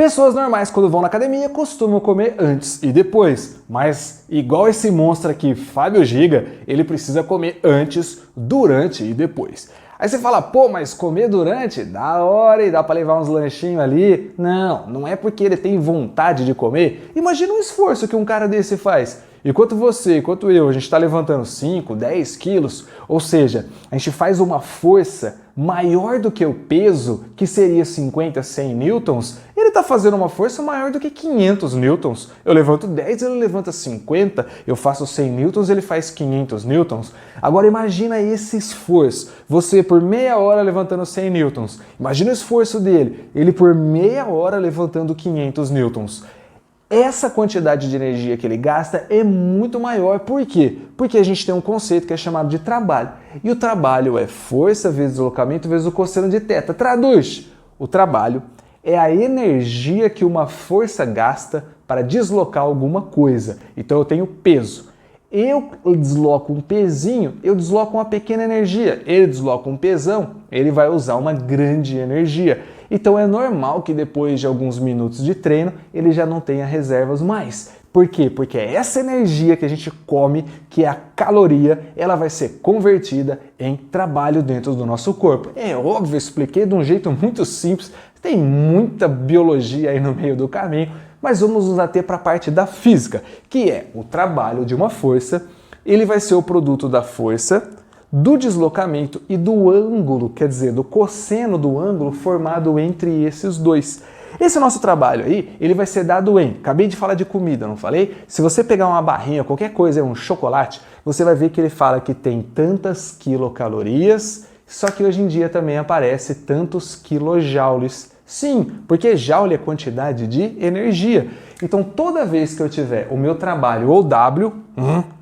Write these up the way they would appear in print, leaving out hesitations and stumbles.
Pessoas normais, quando vão na academia, costumam comer antes e depois, mas igual esse monstro aqui, Fábio Giga, ele precisa comer antes, durante e depois. Aí você fala, pô, mas comer durante? Da hora e dá pra levar uns lanchinhos ali. Não, não é porque ele tem vontade de comer. Imagina o esforço que um cara desse faz. Enquanto você, enquanto eu, a gente está levantando 5, 10 quilos, ou seja, a gente faz uma força maior do que o peso, que seria 50, 100 newtons, ele está fazendo uma força maior do que 500 newtons. Eu levanto 10, ele levanta 50, eu faço 100 newtons, ele faz 500 newtons. Agora imagina esse esforço, você por meia hora levantando 100 newtons, imagina o esforço dele, ele por meia hora levantando 500 newtons. Essa quantidade de energia que ele gasta é muito maior. Por quê? Porque a gente tem um conceito que é chamado de trabalho. E o trabalho é força vezes deslocamento vezes o cosseno de θ. Traduz! O trabalho é a energia que uma força gasta para deslocar alguma coisa. Então eu tenho peso. Eu desloco um pezinho, eu desloco uma pequena energia. Ele desloca um pesão, ele vai usar uma grande energia. Então é normal que depois de alguns minutos de treino, ele já não tenha reservas mais. Por quê? Porque essa energia que a gente come, que é a caloria, ela vai ser convertida em trabalho dentro do nosso corpo. É óbvio, eu expliquei de um jeito muito simples, tem muita biologia aí no meio do caminho, mas vamos nos ater para a parte da física, que é o trabalho de uma força, ele vai ser o produto da força, do deslocamento e do ângulo, quer dizer, do cosseno do ângulo formado entre esses dois. Esse nosso trabalho aí, ele vai ser dado em, acabei de falar de comida, não falei? Se você pegar uma barrinha, qualquer coisa, um chocolate, você vai ver que ele fala que tem tantas quilocalorias, só que hoje em dia também aparece tantos quilojoules. Sim, porque joule é quantidade de energia. Então toda vez que eu tiver o meu trabalho, ou W,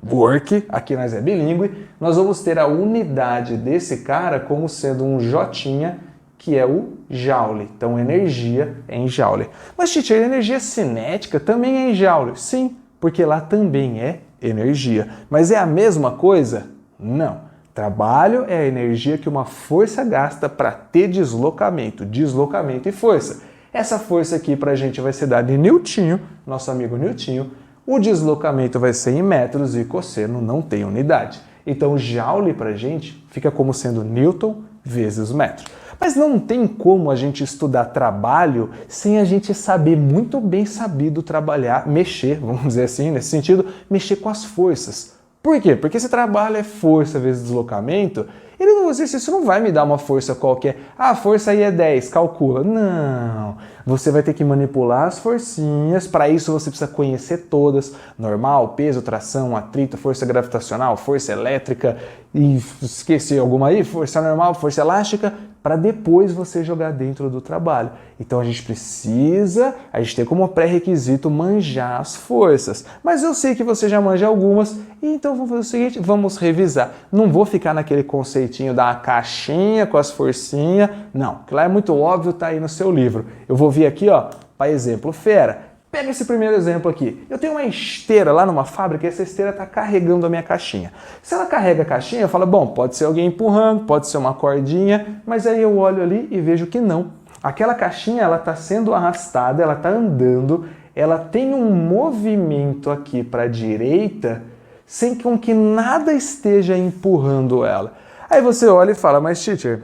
work, aqui nós é bilíngue, nós vamos ter a unidade desse cara como sendo um J, que é o joule. Então energia é em joule. Mas, teacher, energia cinética também é em joule? Sim, porque lá também é energia. Mas é a mesma coisa? Não. Trabalho é a energia que uma força gasta para ter deslocamento e força. Essa força aqui para a gente vai ser dada em Newtinho, nosso amigo Newtinho. O deslocamento vai ser em metros e cosseno não tem unidade. Então, joule para a gente fica como sendo Newton vezes metro. Mas não tem como a gente estudar trabalho sem a gente saber muito bem sabido trabalhar, mexer, vamos dizer assim, nesse sentido, mexer com as forças. Por quê? Porque esse trabalho é força vezes deslocamento, o exercício não vai me dar uma força qualquer. Ah, a força aí é 10, calcula. Não, você vai ter que manipular as forcinhas, para isso você precisa conhecer todas. Normal, peso, tração, atrito, força gravitacional, força elétrica, e esqueci alguma aí? Força normal, força elástica, para depois você jogar dentro do trabalho. Então a gente tem como pré-requisito manjar as forças. Mas eu sei que você já manja algumas, então vamos fazer o seguinte, vamos revisar. Não vou ficar naquele conceitinho da caixinha com as forcinhas, não, que lá é muito óbvio, tá aí no seu livro. Eu vou vir aqui, ó, para exemplo fera. Pega esse primeiro exemplo aqui. Eu tenho uma esteira lá numa fábrica e essa esteira está carregando a minha caixinha. Se ela carrega a caixinha, eu falo, bom, pode ser alguém empurrando, pode ser uma cordinha, mas aí eu olho ali e vejo que não. Aquela caixinha, ela está sendo arrastada, ela está andando, ela tem um movimento aqui para a direita, sem que nada esteja empurrando ela. Aí você olha e fala, mas teacher,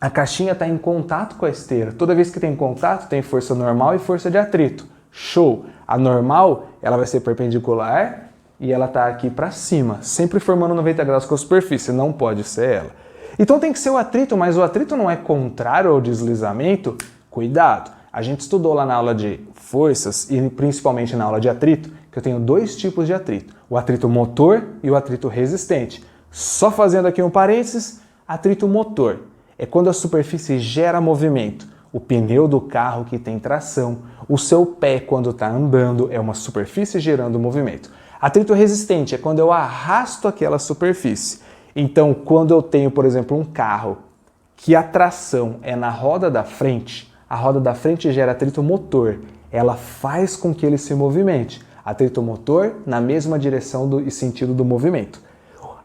a caixinha está em contato com a esteira. Toda vez que tem contato, tem força normal e força de atrito. Show! A normal, ela vai ser perpendicular e ela está aqui para cima, sempre formando 90 graus com a superfície, não pode ser ela. Então tem que ser o atrito, mas o atrito não é contrário ao deslizamento? Cuidado! A gente estudou lá na aula de forças e principalmente na aula de atrito, que eu tenho dois tipos de atrito, o atrito motor e o atrito resistente. Só fazendo aqui um parênteses, atrito motor é quando a superfície gera movimento. O pneu do carro que tem tração, o seu pé quando está andando é uma superfície gerando movimento. Atrito resistente é quando eu arrasto aquela superfície. Então, quando eu tenho, por exemplo, um carro que a tração é na roda da frente, a roda da frente gera atrito motor, ela faz com que ele se movimente. Atrito motor na mesma direção e sentido do movimento.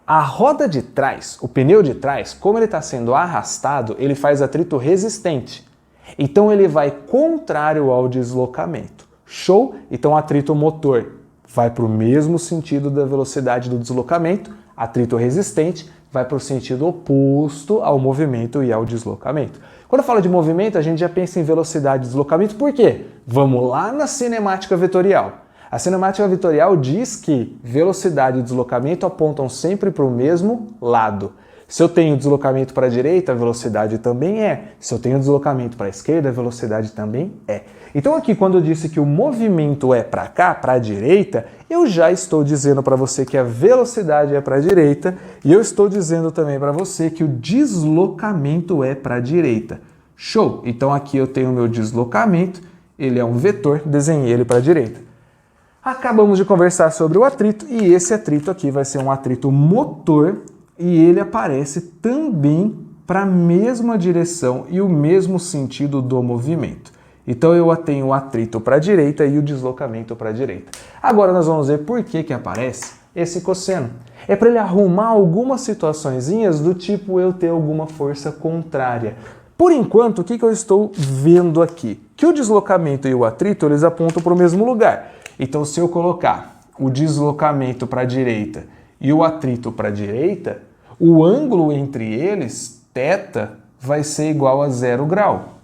A roda de trás, o pneu de trás, como ele está sendo arrastado, ele faz atrito resistente. Então ele vai contrário ao deslocamento. Show? Então atrito motor vai para o mesmo sentido da velocidade do deslocamento, atrito resistente vai para o sentido oposto ao movimento e ao deslocamento. Quando eu falo de movimento, a gente já pensa em velocidade e deslocamento, por quê? Vamos lá na cinemática vetorial. A cinemática vetorial diz que velocidade e deslocamento apontam sempre para o mesmo lado. Se eu tenho deslocamento para a direita, a velocidade também é. Se eu tenho deslocamento para a esquerda, a velocidade também é. Então aqui, quando eu disse que o movimento é para cá, para a direita, eu já estou dizendo para você que a velocidade é para a direita e eu estou dizendo também para você que o deslocamento é para a direita. Show! Então aqui eu tenho o meu deslocamento, ele é um vetor, desenhei ele para a direita. Acabamos de conversar sobre o atrito e esse atrito aqui vai ser um atrito motor e ele aparece também para a mesma direção e o mesmo sentido do movimento. Então eu tenho o atrito para a direita e o deslocamento para a direita. Agora nós vamos ver por que aparece esse cosseno. É para ele arrumar algumas situaçõezinhas do tipo eu ter alguma força contrária. Por enquanto, o que eu estou vendo aqui? Que o deslocamento e o atrito eles apontam para o mesmo lugar. Então se eu colocar o deslocamento para a direita e o atrito para a direita, o ângulo entre eles, θ, vai ser igual a 0 grau.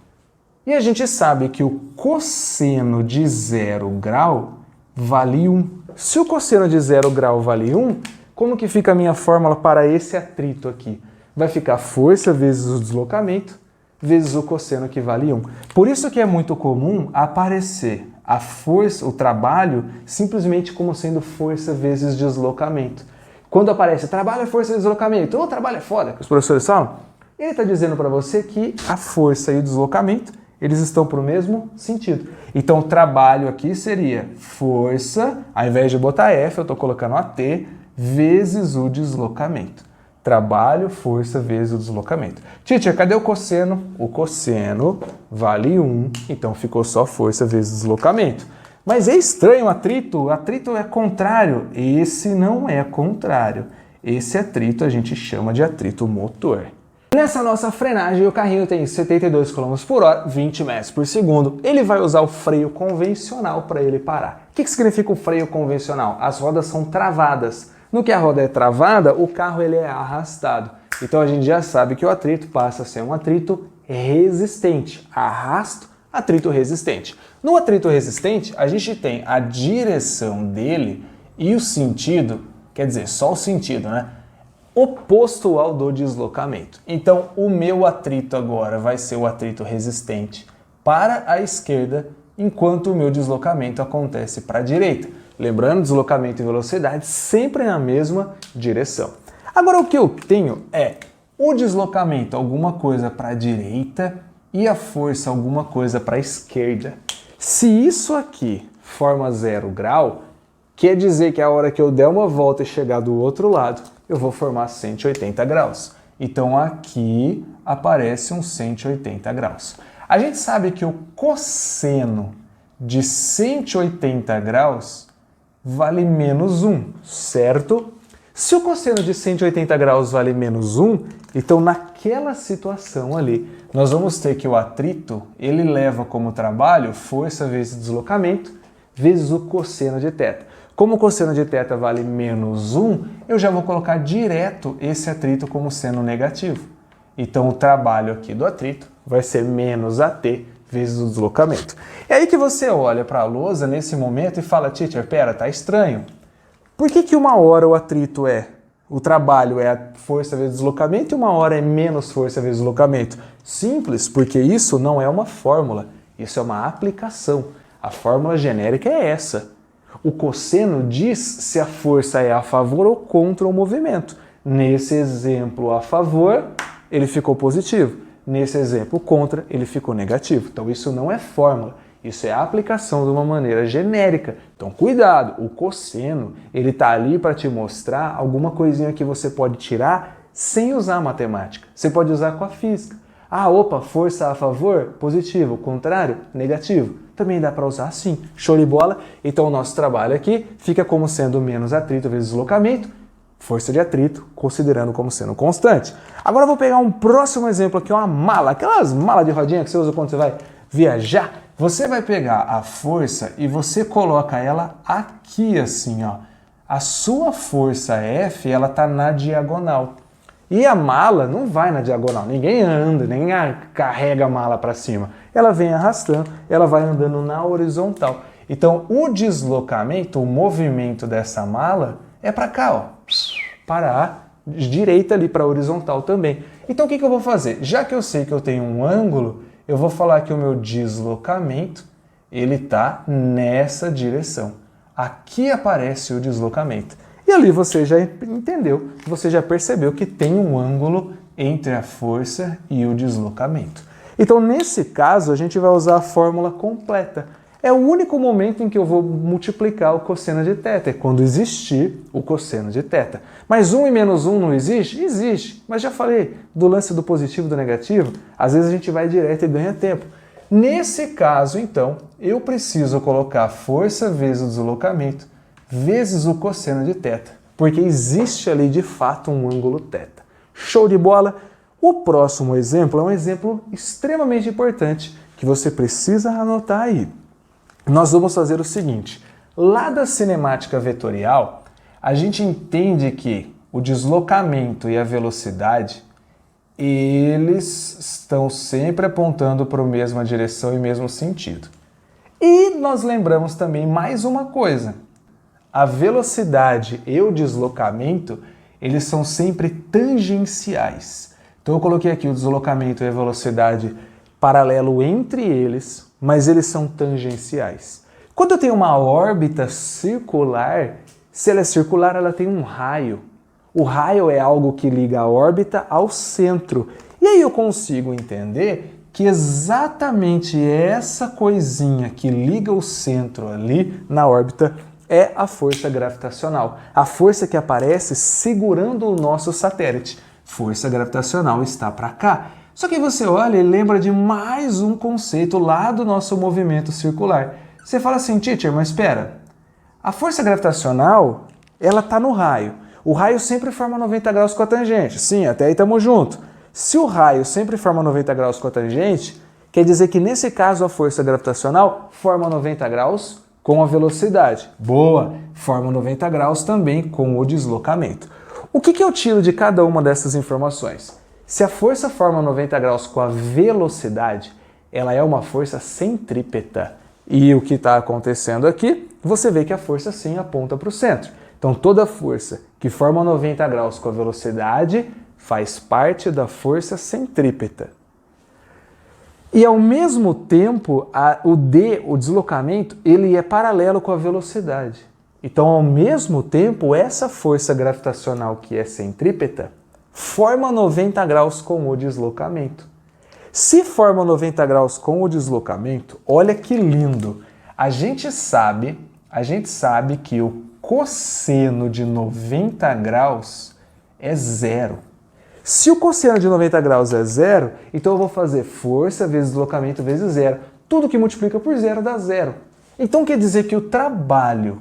E a gente sabe que o cosseno de 0 grau vale 1. Se o cosseno de 0 grau vale 1, como que fica a minha fórmula para esse atrito aqui? Vai ficar força vezes o deslocamento vezes o cosseno que vale 1. Por isso que é muito comum aparecer a força, o trabalho, simplesmente como sendo força vezes deslocamento. Quando aparece trabalho é força e deslocamento, trabalho é foda, que os professores falam, ele está dizendo para você que a força e o deslocamento, eles estão para o mesmo sentido. Então o trabalho aqui seria força, ao invés de botar F, eu estou colocando AT, vezes o deslocamento. Trabalho, força, vezes o deslocamento. Teacher, cadê o cosseno? O cosseno vale 1, então ficou só força vezes deslocamento. Mas é estranho o atrito é contrário. Esse não é contrário. Esse atrito a gente chama de atrito motor. Nessa nossa frenagem, o carrinho tem 72 km por hora, 20 metros por segundo. Ele vai usar o freio convencional para ele parar. O que significa o freio convencional? As rodas são travadas. No que a roda é travada, o carro ele é arrastado. Então a gente já sabe que o atrito passa a ser um atrito resistente. Arrasto, atrito resistente. No atrito resistente, a gente tem a direção dele e o sentido, quer dizer, só o sentido, né? Oposto ao do deslocamento. Então, o meu atrito agora vai ser o atrito resistente para a esquerda, enquanto o meu deslocamento acontece para a direita. Lembrando, deslocamento e velocidade sempre na mesma direção. Agora, o que eu tenho é o deslocamento, alguma coisa para a direita, e a força, alguma coisa para a esquerda. Se isso aqui forma 0 grau, quer dizer que a hora que eu der uma volta e chegar do outro lado, eu vou formar 180 graus. Então aqui aparece um 180 graus. A gente sabe que o cosseno de 180 graus vale menos 1, certo? Se o cosseno de 180 graus vale menos 1, então naquela situação ali, nós vamos ter que o atrito, ele leva como trabalho força vezes deslocamento, vezes o cosseno de θ. Como o cosseno de θ vale menos 1, eu já vou colocar direto esse atrito como sendo negativo. Então o trabalho aqui do atrito vai ser menos AT vezes o deslocamento. É aí que você olha para a lousa nesse momento e fala, teacher, pera, tá estranho. Por que uma hora o atrito o trabalho é a força vezes deslocamento e uma hora é menos força vezes deslocamento? Simples, porque isso não é uma fórmula, isso é uma aplicação. A fórmula genérica é essa. O cosseno diz se a força é a favor ou contra o movimento. Nesse exemplo a favor, ele ficou positivo. Nesse exemplo contra, ele ficou negativo. Então isso não é fórmula, isso é a aplicação de uma maneira genérica. Então cuidado, o cosseno, ele está ali para te mostrar alguma coisinha que você pode tirar sem usar matemática. Você pode usar com a física. Ah, opa, força a favor, positivo, contrário, negativo. Também dá para usar assim. Show de bola? Então o nosso trabalho aqui fica como sendo menos atrito vezes deslocamento, Força de atrito, considerando como sendo constante. Agora eu vou pegar um próximo exemplo aqui, uma mala, aquelas malas de rodinha que você usa quando você vai viajar. Você vai pegar a força e você coloca ela aqui assim, ó. A sua força F, ela tá na diagonal. E a mala não vai na diagonal, ninguém anda, nem carrega a mala para cima. Ela vem arrastando, ela vai andando na horizontal. Então o deslocamento, o movimento dessa mala é para cá, ó, para a direita ali, para a horizontal também. Então o que eu vou fazer? Já que eu sei que eu tenho um ângulo, eu vou falar que o meu deslocamento, ele está nessa direção. Aqui aparece o deslocamento. E ali você já entendeu, você já percebeu que tem um ângulo entre a força e o deslocamento. Então, nesse caso, a gente vai usar a fórmula completa. É o único momento em que eu vou multiplicar o cosseno de θ, é quando existir o cosseno de θ. Mas 1 e menos 1 não existe? Existe. Mas já falei do lance do positivo e do negativo, às vezes a gente vai direto e ganha tempo. Nesse caso, então, eu preciso colocar força vezes o deslocamento vezes o cosseno de θ, porque existe ali de fato um ângulo θ. Show de bola? O próximo exemplo é um exemplo extremamente importante que você precisa anotar aí. Nós vamos fazer o seguinte, lá da cinemática vetorial, a gente entende que o deslocamento e a velocidade, eles estão sempre apontando para a mesma direção e mesmo sentido. E nós lembramos também mais uma coisa, a velocidade e o deslocamento, eles são sempre tangenciais. Então eu coloquei aqui o deslocamento e a velocidade paralelo entre eles, mas eles são tangenciais. Quando eu tenho uma órbita circular, se ela é circular, ela tem um raio. O raio é algo que liga a órbita ao centro. E aí eu consigo entender que exatamente essa coisinha que liga o centro ali na órbita é a força gravitacional. A força que aparece segurando o nosso satélite. Força gravitacional está para cá. Só que você olha e lembra de mais um conceito lá do nosso movimento circular. Você fala assim, teacher, mas espera, a força gravitacional, ela está no raio. O raio sempre forma 90 graus com a tangente. Sim, até aí estamos juntos. Se o raio sempre forma 90 graus com a tangente, quer dizer que nesse caso a força gravitacional forma 90 graus com a velocidade. Boa! Forma 90 graus também com o deslocamento. O que eu tiro de cada uma dessas informações? Se a força forma 90 graus com a velocidade, ela é uma força centrípeta. E o que está acontecendo aqui, você vê que a força sim aponta para o centro. Então toda força que forma 90 graus com a velocidade faz parte da força centrípeta. E ao mesmo tempo, o deslocamento, ele é paralelo com a velocidade. Então, ao mesmo tempo, essa força gravitacional que é centrípeta forma 90 graus com o deslocamento. Se forma 90 graus com o deslocamento, olha que lindo! A gente sabe que o cosseno de 90 graus é zero. Se o cosseno de 90 graus é zero, então eu vou fazer força vezes deslocamento vezes zero. Tudo que multiplica por zero dá zero. Então quer dizer que o trabalho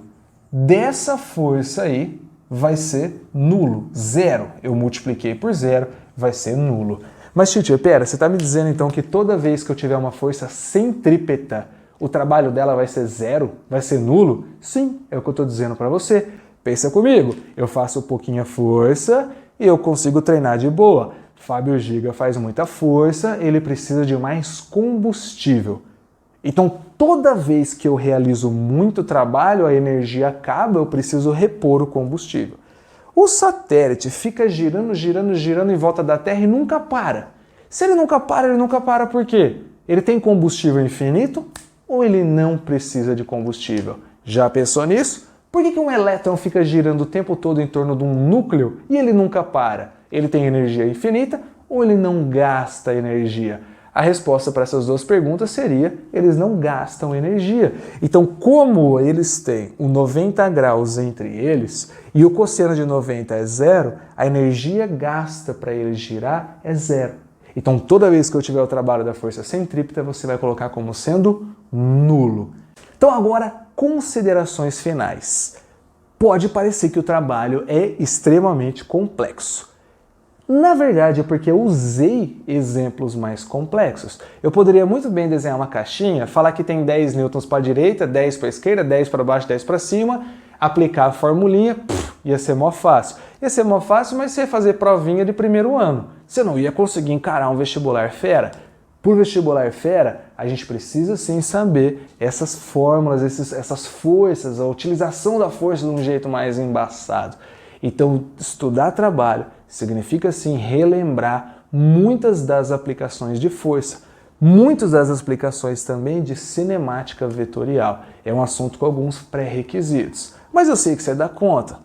dessa força aí vai ser nulo, zero. Eu multipliquei por zero, vai ser nulo. Mas, teacher, pera, você está me dizendo então que toda vez que eu tiver uma força centrípeta, o trabalho dela vai ser zero? Vai ser nulo? Sim, é o que eu estou dizendo para você. Pensa comigo, eu faço pouquinha força e eu consigo treinar de boa. Fábio Giga faz muita força, ele precisa de mais combustível. Então, toda vez que eu realizo muito trabalho, a energia acaba, eu preciso repor o combustível. O satélite fica girando, girando, girando em volta da Terra e nunca para. Se ele nunca para por quê? Ele tem combustível infinito ou ele não precisa de combustível? Já pensou nisso? Por que um elétron fica girando o tempo todo em torno de um núcleo e ele nunca para? Ele tem energia infinita ou ele não gasta energia? A resposta para essas duas perguntas seria, eles não gastam energia. Então, como eles têm o 90 graus entre eles e o cosseno de 90 é zero, a energia gasta para eles girar é zero. Então, toda vez que eu tiver o trabalho da força centrípeta, você vai colocar como sendo nulo. Então, agora, considerações finais. Pode parecer que o trabalho é extremamente complexo. Na verdade, é porque eu usei exemplos mais complexos. Eu poderia muito bem desenhar uma caixinha, falar que tem 10 newtons para a direita, 10 para a esquerda, 10 para baixo, 10 para cima, aplicar a formulinha, ia ser mó fácil. Ia ser mó fácil, mas você ia fazer provinha de primeiro ano. Você não ia conseguir encarar um vestibular fera. Por vestibular fera, a gente precisa sim saber essas fórmulas, essas forças, a utilização da força de um jeito mais embaçado. Então, estudar trabalho significa sim relembrar muitas das aplicações de força, muitas das aplicações também de cinemática vetorial. É um assunto com alguns pré-requisitos, mas eu sei que você dá conta.